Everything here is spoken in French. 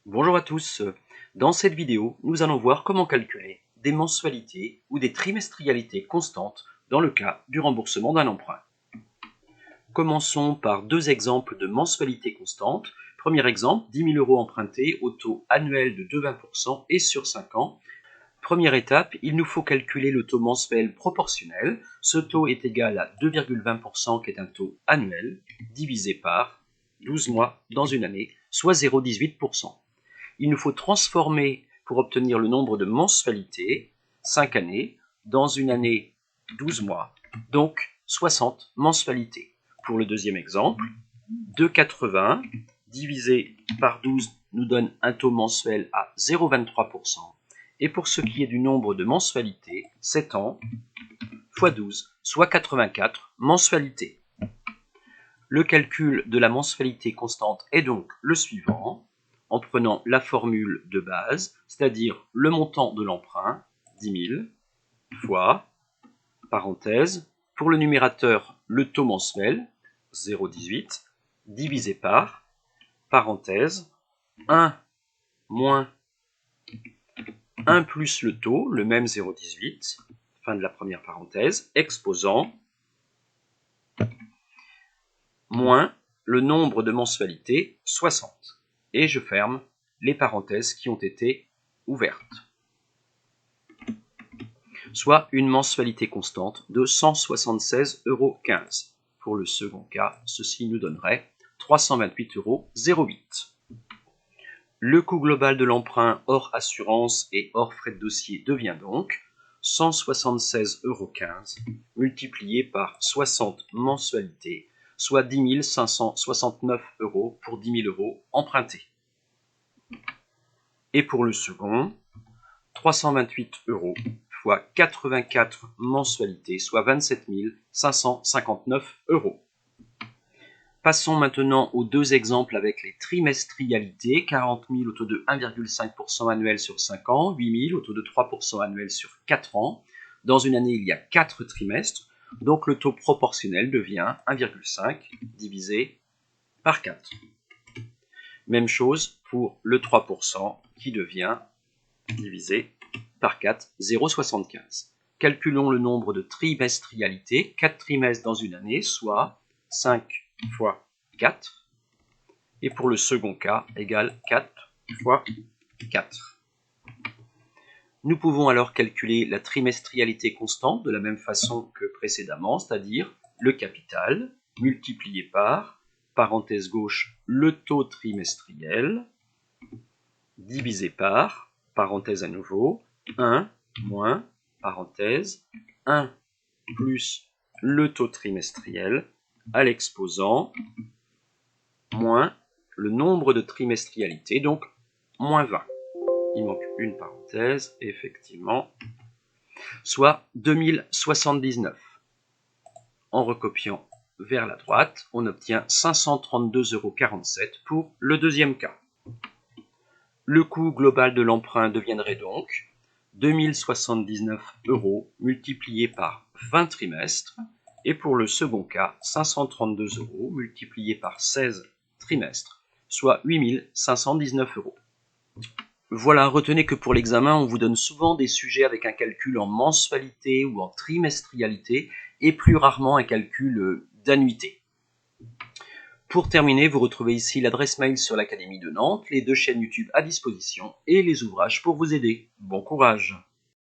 Bonjour à tous, dans cette vidéo, nous allons voir comment calculer des mensualités ou des trimestrialités constantes dans le cas du remboursement d'un emprunt. Commençons par deux exemples de mensualités constantes. Premier exemple, 10 000 € empruntés au taux annuel de 2,20% et sur 5 ans. Première étape, il nous faut calculer le taux mensuel proportionnel. Ce taux est égal à 2,20% qui est un taux annuel, divisé par 12 mois dans une année, soit 0,18%. Il nous faut transformer pour obtenir le nombre de mensualités, 5 années, dans une année 12 mois, donc 60 mensualités. Pour le deuxième exemple, 2,80 divisé par 12 nous donne un taux mensuel à 0,23%. Et pour ce qui est du nombre de mensualités, 7 ans x 12, soit 84 mensualités. Le calcul de la mensualité constante est donc le suivant, en prenant la formule de base, c'est-à-dire le montant de l'emprunt, 10 000, fois, parenthèse, pour le numérateur, le taux mensuel, 0,18, divisé par, parenthèse, 1 moins 1 plus le taux, le même 0,18, fin de la première parenthèse, exposant, moins le nombre de mensualités, 60. Et je ferme les parenthèses qui ont été ouvertes. Soit une mensualité constante de 176,15 €. Pour le second cas, ceci nous donnerait 328,08 €. Le coût global de l'emprunt hors assurance et hors frais de dossier devient donc 176,15 € multiplié par 60 mensualités, soit 10 569 € pour 10 000 € empruntés. Et pour le second, 328 € fois 84 mensualités, soit 27 559 €. Passons maintenant aux deux exemples avec les trimestrialités, 40 000 au taux de 1,5% annuel sur 5 ans, 8 000 au taux de 3% annuel sur 4 ans. Dans une année, il y a 4 trimestres, donc le taux proportionnel devient 1,5 divisé par 4. Même chose pour le 3% qui devient divisé par 4, 0,75. Calculons le nombre de trimestrialités, 4 trimestres dans une année, soit 5 fois 4. Et pour le second cas, égale 4 fois 4. Nous pouvons alors calculer la trimestrialité constante de la même façon que précédemment, c'est-à-dire le capital multiplié par, parenthèse gauche, le taux trimestriel, divisé par, parenthèse à nouveau, 1 moins, parenthèse, 1 plus le taux trimestriel à l'exposant moins le nombre de trimestrialités, donc moins 20. Il manque une parenthèse, effectivement, soit 2079. En recopiant vers la droite, on obtient 532,47 € pour le deuxième cas. Le coût global de l'emprunt deviendrait donc 2079 € multiplié par 20 trimestres, et pour le second cas, 532 € multiplié par 16 trimestres, soit 8 519 €. Voilà, retenez que pour l'examen, on vous donne souvent des sujets avec un calcul en mensualité ou en trimestrialité, et plus rarement un calcul d'annuité. Pour terminer, vous retrouvez ici l'adresse mail sur l'Académie de Nantes, les 2 chaînes YouTube à disposition et les ouvrages pour vous aider. Bon courage!